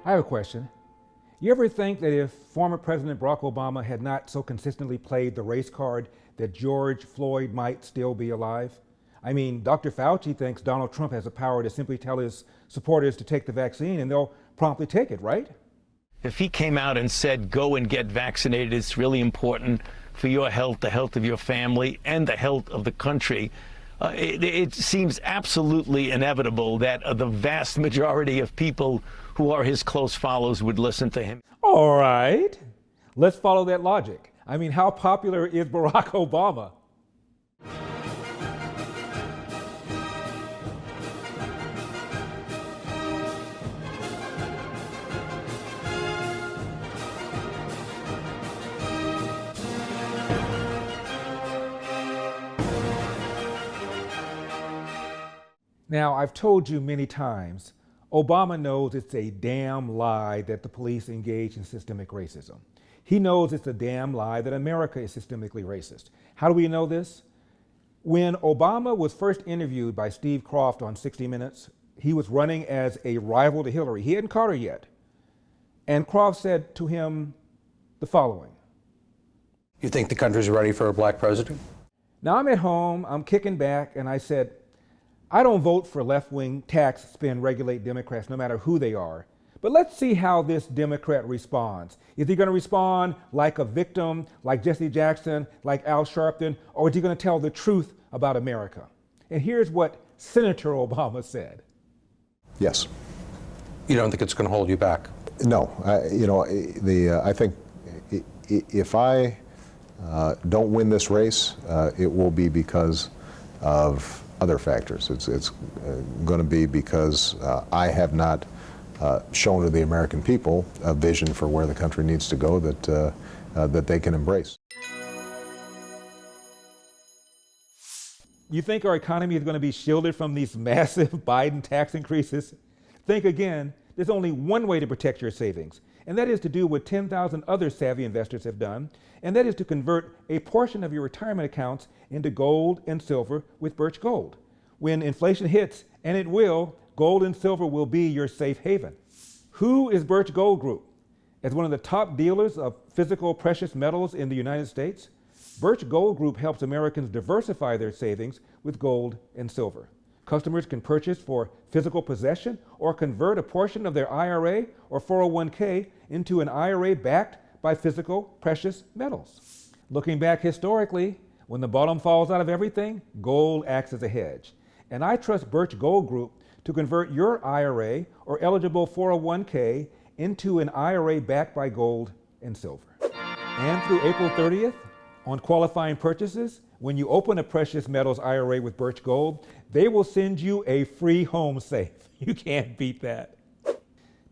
I have a question. You ever think that if former President Barack Obama had not so consistently played the race card, that George Floyd might still be alive? I mean, Dr. Fauci thinks Donald Trump has the power to simply tell his supporters to take the vaccine and they'll promptly take it, right? If he came out and said, go and get vaccinated, it's really important for your health, the health of your family, and the health of the country, it seems absolutely inevitable that the vast majority of people who are his close followers would listen to him. All right, let's follow that logic. I mean, how popular is Barack Obama? Now, I've told you many times, Obama knows it's a damn lie that the police engage in systemic racism. He knows it's a damn lie that America is systemically racist. How do we know this? When Obama was first interviewed by Steve Kroft on 60 Minutes, he was running as a rival to Hillary. He hadn't caught her yet. And Kroft said to him the following. You think the country's ready for a black president? Now I'm at home, I'm kicking back, and I said, I don't vote for left-wing tax, spend, regulate Democrats, no matter who they are. But let's see how this Democrat responds. Is he going to respond like a victim, like Jesse Jackson, like Al Sharpton, or is he going to tell the truth about America? And here's what Senator Obama said. Yes. You don't think it's going to hold you back? No. I think if I don't win this race, it will be because of other factors. It's going to be because I have not shown to the American people a vision for where the country needs to go that they can embrace. You think our economy is going to be shielded from these massive Biden tax increases? Think again. There's only one way to protect your savings, and that is to do what 10,000 other savvy investors have done, and that is to convert a portion of your retirement accounts into gold and silver with Birch Gold. When inflation hits, and it will, gold and silver will be your safe haven. Who is Birch Gold Group? As one of the top dealers of physical precious metals in the United States, Birch Gold Group helps Americans diversify their savings with gold and silver. Customers can purchase for physical possession or convert a portion of their IRA or 401k into an IRA backed by physical precious metals. Looking back historically, when the bottom falls out of everything, gold acts as a hedge. And I trust Birch Gold Group to convert your IRA or eligible 401k into an IRA backed by gold and silver. And through April 30th, on qualifying purchases, when you open a precious metals IRA with Birch Gold, they will send you a free home safe. You can't beat that.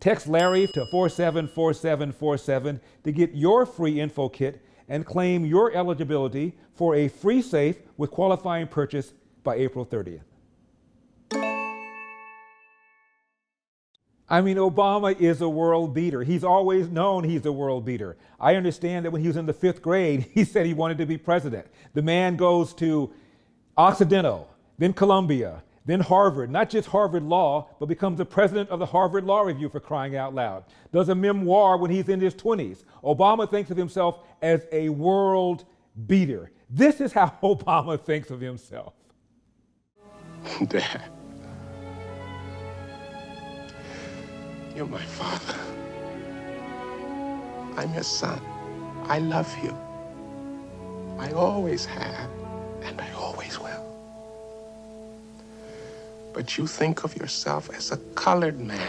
Text Larry to 474747 to get your free info kit and claim your eligibility for a free safe with qualifying purchase by April 30th. I mean, Obama is a world beater. He's always known he's a world beater. I understand that when he was in the 5th grade, he said he wanted to be president. The man goes to Occidental, then Columbia, then Harvard, not just Harvard Law, but becomes the president of the Harvard Law Review, for crying out loud. Does a memoir when he's in his 20s. Obama thinks of himself as a world beater. This is how Obama thinks of himself. Dad, you're my father. I'm your son. I love you. I always have, and I always will. But you think of yourself as a colored man.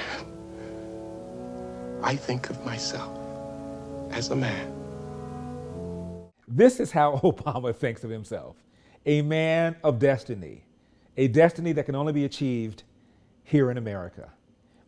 I think of myself as a man. This is how Obama thinks of himself. A man of destiny. A destiny that can only be achieved here in America.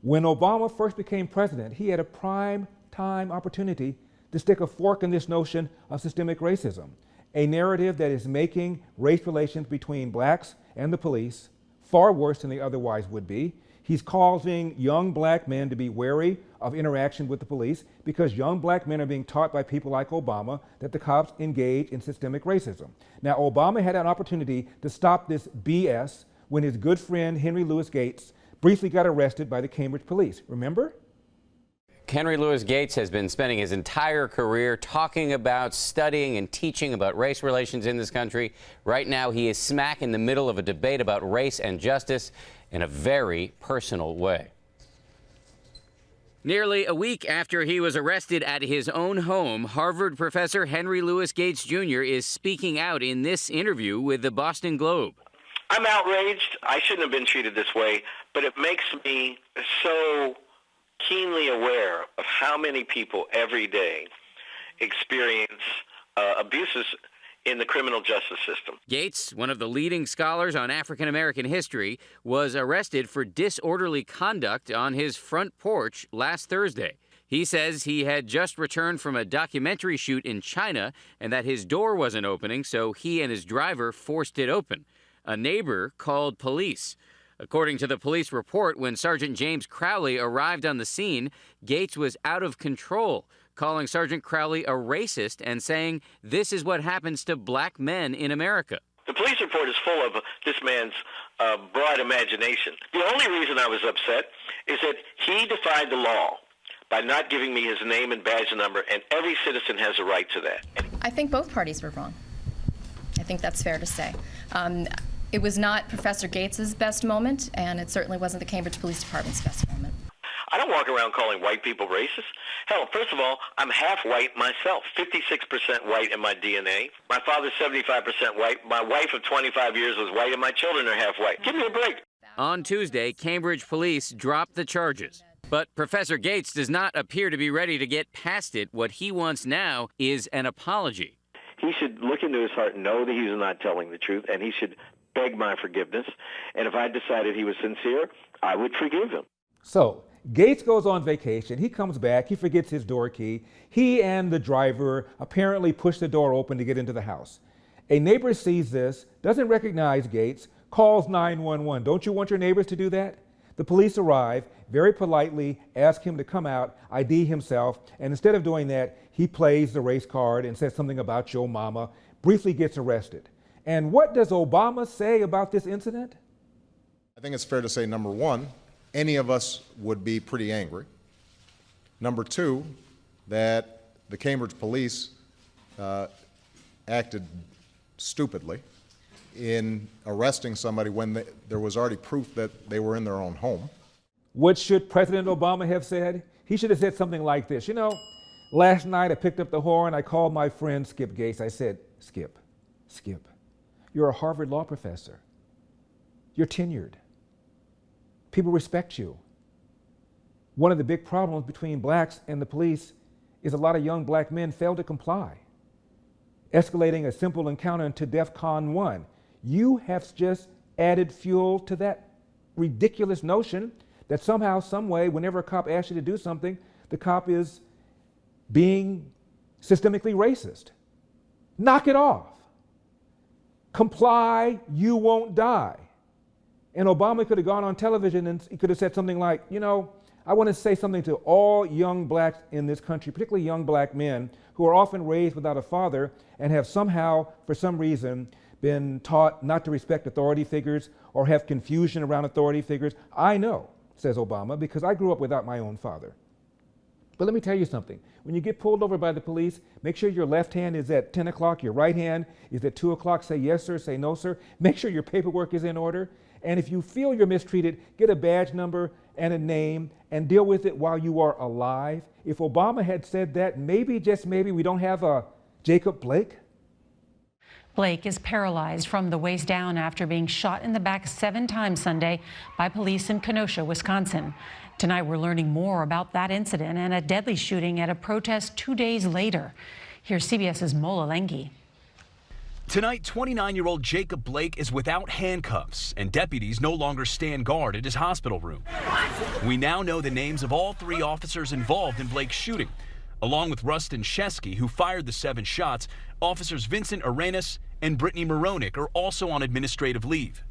When Obama first became president, he had a prime time opportunity to stick a fork in this notion of systemic racism, a narrative that is making race relations between blacks and the police far worse than they otherwise would be. He's causing young black men to be wary of interaction with the police because young black men are being taught by people like Obama that the cops engage in systemic racism. Now, Obama had an opportunity to stop this BS when his good friend Henry Louis Gates briefly got arrested by the Cambridge police. Remember? Henry Louis Gates has been spending his entire career talking about, studying and teaching about race relations in this country. Right now, he is smack in the middle of a debate about race and justice in a very personal way. Nearly a week after he was arrested at his own home, Harvard professor Henry Louis Gates Jr. is speaking out in this interview with the Boston Globe. I'm outraged. I shouldn't have been treated this way, but it makes me so keenly aware of how many people every day experience abuses in the criminal justice system. Gates, one of the leading scholars on African American history, was arrested for disorderly conduct on his front porch last Thursday. He says he had just returned from a documentary shoot in China and that his door wasn't opening, so he and his driver forced it open. A neighbor called police. According to the police report, when Sergeant James Crowley arrived on the scene, Gates was out of control, calling Sergeant Crowley a racist and saying this is what happens to black men in America. The police report is full of this man's broad imagination. The only reason I was upset is that he defied the law by not giving me his name and badge number, and every citizen has a right to that. I think both parties were wrong. I think that's fair to say. It was not Professor Gates's best moment, and it certainly wasn't the Cambridge Police Department's best moment. I don't walk around calling white people racist. Hell, first of all, I'm half white myself, 56% white in my DNA. My father's 75% white. My wife of 25 years was white, and my children are half white. Give me a break. On Tuesday, Cambridge police dropped the charges. But Professor Gates does not appear to be ready to get past it. What he wants now is an apology. He should look into his heart and know that he's not telling the truth, and he should beg my forgiveness. And if I decided he was sincere, I would forgive him. So Gates goes on vacation. He comes back. He forgets his door key. He and the driver apparently push the door open to get into the house. A neighbor sees this, doesn't recognize Gates, calls 911. Don't you want your neighbors to do that? The police arrive, very politely ask him to come out, ID himself, and instead of doing that, he plays the race card and says something about your mama, briefly gets arrested. And what does Obama say about this incident? I think it's fair to say, number one, any of us would be pretty angry. Number two, that the Cambridge police acted stupidly in arresting somebody when there was already proof that they were in their own home. What should President Obama have said? He should have said something like this. You know, last night I picked up the horn, I called my friend Skip Gates. I said, Skip, you're a Harvard law professor. You're tenured. People respect you. One of the big problems between blacks and the police is a lot of young black men fail to comply, escalating a simple encounter into DEFCON 1. You have just added fuel to that ridiculous notion that somehow, some way, whenever a cop asks you to do something, the cop is being systemically racist. Knock it off. Comply, you won't die. And Obama could have gone on television and he could have said something like, you know, I want to say something to all young blacks in this country, particularly young black men who are often raised without a father and have somehow, for some reason, been taught not to respect authority figures or have confusion around authority figures. I know, says Obama, because I grew up without my own father. But let me tell you something. When you get pulled over by the police, make sure your left hand is at 10 o'clock, your right hand is at 2 o'clock. Say yes, sir, say no, sir. Make sure your paperwork is in order. And if you feel you're mistreated, get a badge number and a name and deal with it while you are alive. If Obama had said that, maybe, just maybe, we don't have a Jacob Blake. Blake is paralyzed from the waist down after being shot in the back 7 times Sunday by police in Kenosha, Wisconsin. Tonight, we're learning more about that incident and a deadly shooting at a protest 2 days later. Here's CBS's Mola Lengi. Tonight, 29-year-old Jacob Blake is without handcuffs, and deputies no longer stand guard at his hospital room. We now know the names of all 3 officers involved in Blake's shooting. Along with Rustin Shesky, who fired the 7 shots, officers Vincent Arenas and Brittany Moronic are also on administrative leave.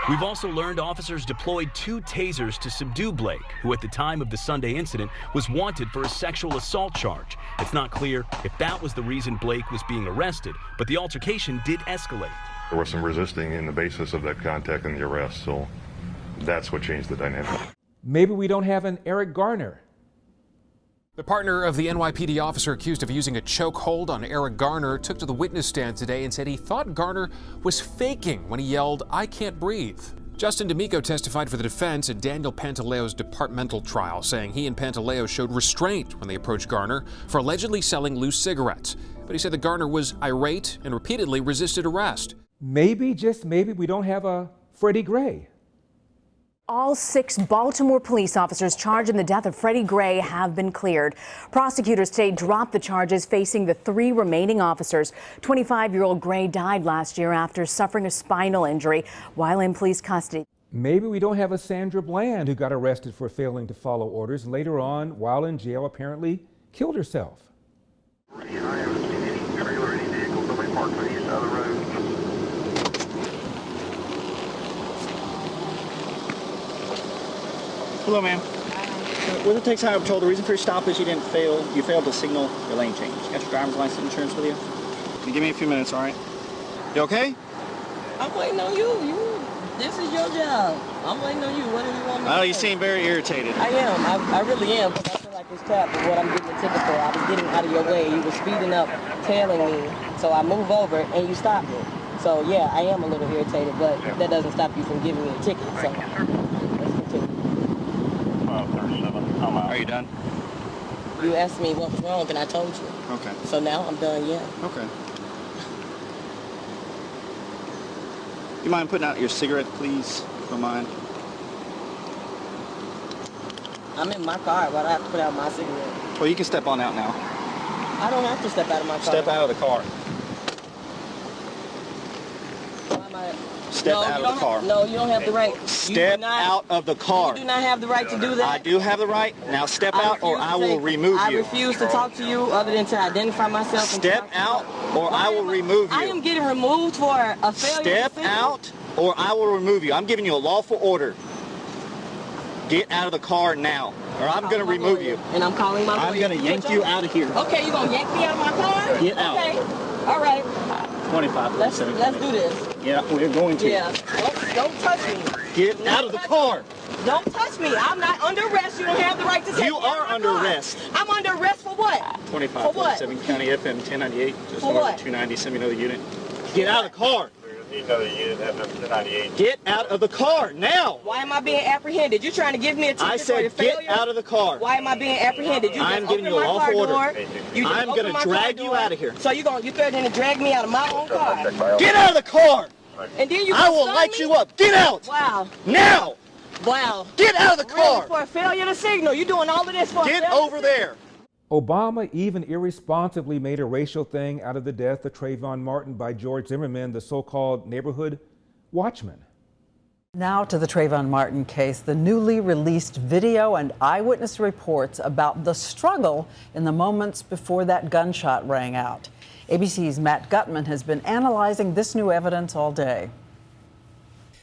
We've also learned officers deployed 2 tasers to subdue Blake, who at the time of the Sunday incident was wanted for a sexual assault charge. It's not clear if that was the reason Blake was being arrested, but the altercation did escalate. There was some resisting in the basis of that contact and the arrest, so that's what changed the dynamic. Maybe we don't have an Eric Garner The partner of the NYPD officer accused of using a chokehold on Eric Garner took to the witness stand today and said he thought Garner was faking when he yelled, "I can't breathe." Justin D'Amico testified for the defense at Daniel Pantaleo's departmental trial, saying he and Pantaleo showed restraint when they approached Garner for allegedly selling loose cigarettes. But he said that Garner was irate and repeatedly resisted arrest. Maybe, just maybe, we don't have a Freddie Gray. All 6 Baltimore police officers charged in the death of Freddie Gray have been cleared. Prosecutors today dropped the charges facing the 3 remaining officers. 25-year-old Gray died last year after suffering a spinal injury while in police custody. Maybe we don't have a Sandra Bland who got arrested for failing to follow orders. Later on, while in jail, apparently killed herself. Hello, ma'am. With the Texas Highway Patrol, the reason for your stop is you failed to signal your lane change. Got your driver's license insurance with you? Can you give me a few minutes, all right? You okay? I'm waiting on you. This is your job. I'm waiting on you. What do you want me to Oh, say? you seem very irritated. I am. I really am, because I feel like it's crap for what I'm getting a ticket for. I was getting out of your way. You were speeding up, tailing me. So I move over, and you stopped me. So, yeah, I am a little irritated, but that doesn't stop you from giving me a ticket. So let's continue. Are you done? You asked me what was wrong, and I told you. Okay. So now I'm done, yeah. Okay. You mind putting out your cigarette, please? If you don't mind. I'm in my car. Why do I have to put out my cigarette? Well, you can step on out now. I don't have to step out of my car. Step out of the car. Step out of the car. No, you don't have the right. Step out of the car. You do not have the right to do that. I do have the right. Now step out or I will remove you. I refuse to talk to you other than to identify myself. Step out or I will remove you. I am getting removed for a failure. Step out or I will remove you. I'm giving you a lawful order. Get out of the car now or I'm going to remove you. And I'm calling my lawyer. I'm going to yank you out of here. Okay, you're going to yank me out of my car? Get out. Okay. All right. 25. Let's do this. Yeah, we're going to. Yeah. Don't touch me. Get out of the car. Don't touch me. I'm not under arrest. You don't have the right to take me. You are under arrest. I'm under arrest for what? 25. For what? 7 County FM 1098. Just For north what? of 290. Send me another unit. Get out of the car. Another unit FM 1098. Get out of the car now. Why am I being apprehended? You trying to give me a ticket I for your said failure? get out of the car. Why am I being apprehended? You I'm just giving you opened a my lawful car order. door. You just I'm opened going my to car drag you door. out of here. So you threatening to drag me out of my own car. Get out of the car. And then you I will stun light me? you up. Get out. Wow. Now. Wow. Get out of the car. Really, for a failure to signal. You're doing all of this for Get a failure over to there. Obama even irresponsibly made a racial thing out of the death of Trayvon Martin by George Zimmerman, the so-called neighborhood watchman. Now to the Trayvon Martin case, the newly released video and eyewitness reports about the struggle in the moments before that gunshot rang out. ABC's Matt Gutman has been analyzing this new evidence all day.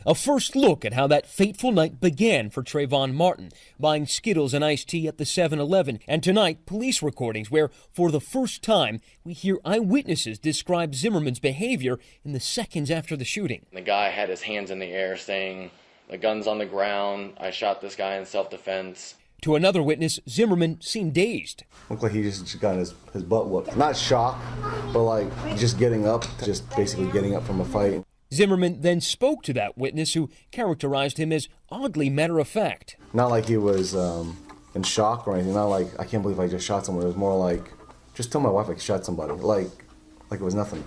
A first look at how that fateful night began for Trayvon Martin, buying Skittles and iced tea at the 7-Eleven. And tonight, police recordings where, for the first time, we hear eyewitnesses describe Zimmerman's behavior in the seconds after the shooting. The guy had his hands in the air saying, "The gun's on the ground. I shot this guy in self-defense." To another witness, Zimmerman seemed dazed. Looked like he just got his butt whooped. Not shock, but like just getting up, just basically getting up from a fight. Zimmerman then spoke to that witness, who characterized him as oddly matter-of-fact. Not like he was in shock or anything. Not like, I can't believe I just shot someone. It was more like, just tell my wife I shot somebody. Like it was nothing.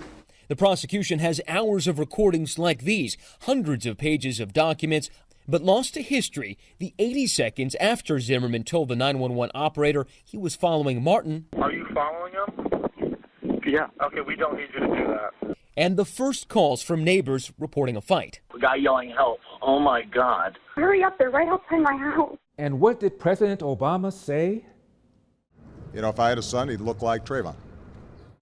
The prosecution has hours of recordings like these, hundreds of pages of documents, but lost to history the 80 seconds after Zimmerman told the 911 operator he was following Martin. Are you following him? Yeah. Okay, we don't need you to do that. And the first calls from neighbors reporting a fight. The guy yelling help. Oh my God. Hurry up, they're right outside my house. And what did President Obama say? You know, if I had a son, he'd look like Trayvon.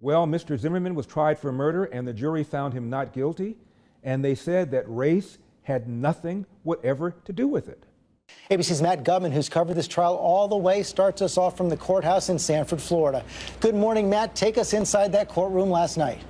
Well, Mr. Zimmerman was tried for murder and the jury found him not guilty. And they said that race had nothing whatever to do with it. ABC's Matt Gutman, who's covered this trial all the way, starts us off from the courthouse in Sanford, Florida. Good morning, Matt. Take us inside that courtroom last night.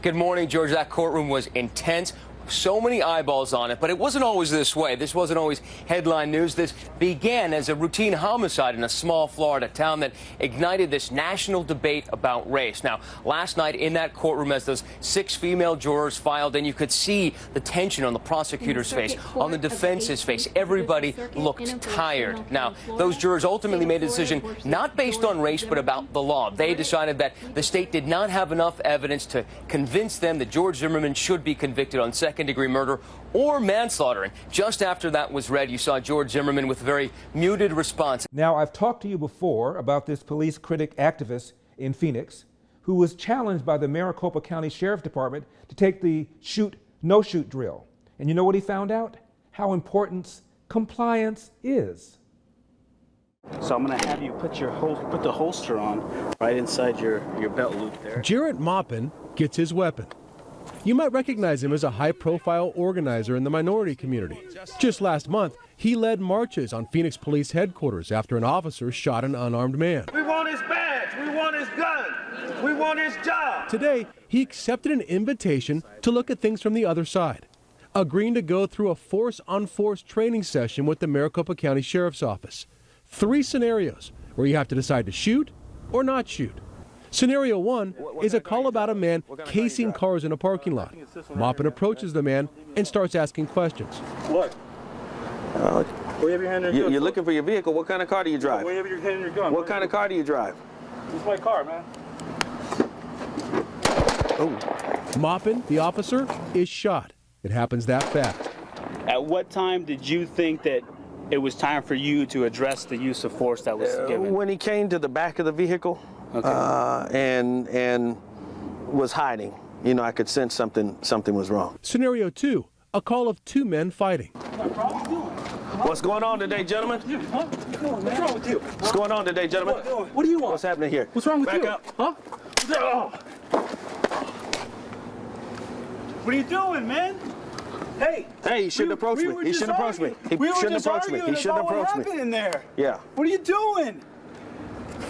Good morning, George. That courtroom was intense. so many eyeballs on it, but it wasn't always this way. This wasn't always headline news. This began as a routine homicide in a small Florida town that ignited this national debate about race. Now, last night in that courtroom, as those 6 female jurors filed in, you could see the tension on the prosecutor's face, on the defense's face. Everybody looked tired. Now, those jurors ultimately made a decision not based on race, but about the law. They decided that the state did not have enough evidence to convince them that George Zimmerman should be convicted on second-degree murder or manslaughter. And just after that was read, you saw George Zimmerman with a very muted response. Now, I've talked to you before about this police critic activist in Phoenix who was challenged by the Maricopa County Sheriff's Department to take the shoot, no shoot drill. And you know what he found out? How important compliance is. So I'm going to have you put the holster on right inside your belt loop there. Jarrett Maupin gets his weapon. You might recognize him as a high-profile organizer in the minority community. Just last month, he led marches on Phoenix Police headquarters after an officer shot an unarmed man. We want his badge. We want his gun. We want his job. Today, he accepted an invitation to look at things from the other side, agreeing to go through a force-on-force training session with the Maricopa County Sheriff's Office. 3 scenarios where you have to decide to shoot or not shoot. Scenario 1 is a call about a man casing cars in a parking lot. Maupin approaches the man and starts asking questions. What? Where you have your hand in your gun? You're looking for your vehicle. What kind of car do you drive? Where you have your hand in your gun? What kind of car do you drive? This is my car, man. Oh. Maupin, the officer, is shot. It happens that fast. At what time did you think that it was time for you to address the use of force that was given? When he came to the back of the vehicle, and was hiding. You know, I could sense something was wrong. Scenario 2, a call of 2 men fighting. What's going on today, gentlemen? What's wrong with you? What's going on today, gentlemen? What do you want? What's happening here? What's wrong with Back you? up. Huh? What are you doing, man? Hey! Hey, he shouldn't approach me. He shouldn't approach me. He shouldn't approach me. He shouldn't approach me. What happened in there? Yeah. What are you doing?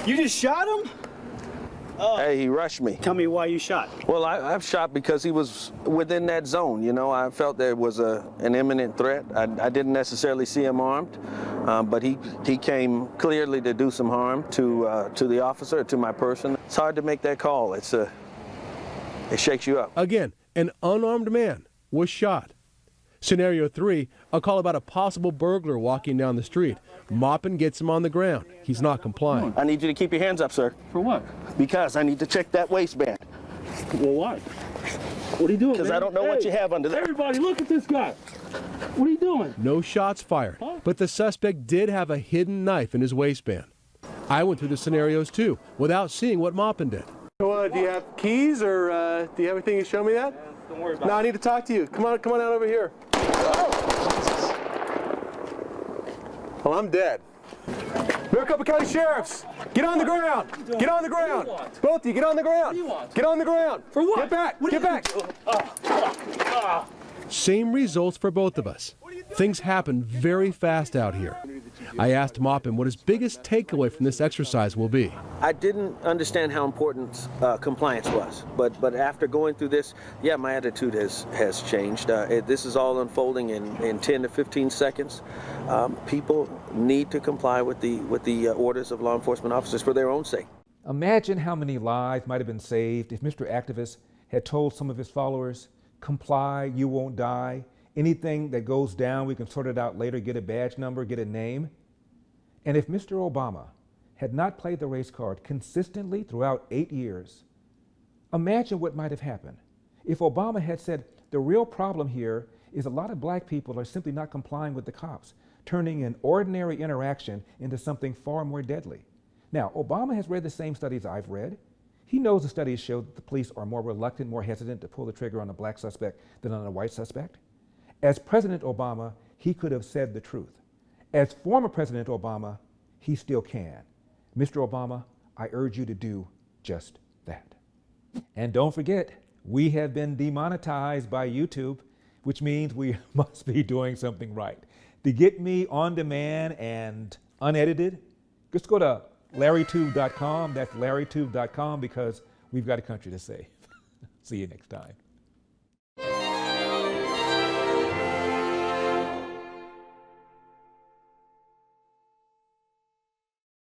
You just shot him? Hey, he rushed me. Tell me why you shot. Well, I've shot because he was within that zone. You know, I felt there was an imminent threat. I didn't necessarily see him armed, but he came clearly to do some harm to the officer, to my person. It's hard to make that call. It shakes you up. Again, an unarmed man was shot. Scenario 3, a call about a possible burglar walking down the street. Maupin gets him on the ground. He's not complying. I need you to keep your hands up, sir. For what? Because I need to check that waistband. Well, why? What are you doing? Because I don't know what you have under there. Everybody, look at this guy. What are you doing? No shots fired, but the suspect did have a hidden knife in his waistband. I went through the scenarios too, without seeing what Maupin did. Do you have keys, or do you have anything to show me that? Don't worry about it. No, I need to talk to you. Come on out over here. Well, I'm dead. Maricopa County Sheriffs, get on the ground. Get on the ground. Both of you, get on the ground. Get on the ground. For what? Get back. Get back. Same results for both of us. Things happen very fast out here. I asked Maupin what his biggest takeaway from this exercise will be. I didn't understand how important compliance was, but after going through this, yeah, my attitude has changed. This is all unfolding in 10 to 15 seconds. People need to comply with the orders of law enforcement officers for their own sake. Imagine how many lives might have been saved if Mr. Activist had told some of his followers, comply, you won't die. Anything that goes down, we can sort it out later, get a badge number, get a name. And if Mr. Obama had not played the race card consistently throughout 8 years, imagine what might have happened. If Obama had said, the real problem here is a lot of black people are simply not complying with the cops, turning an ordinary interaction into something far more deadly. Now, Obama has read the same studies I've read. He knows the studies show that the police are more reluctant, more hesitant to pull the trigger on a black suspect than on a white suspect. As President Obama, he could have said the truth. As former President Obama, he still can. Mr. Obama, I urge you to do just that. And don't forget, we have been demonetized by YouTube, which means we must be doing something right. To get me on demand and unedited, just go to LarryTube.com. That's LarryTube.com, because we've got a country to save. See you next time.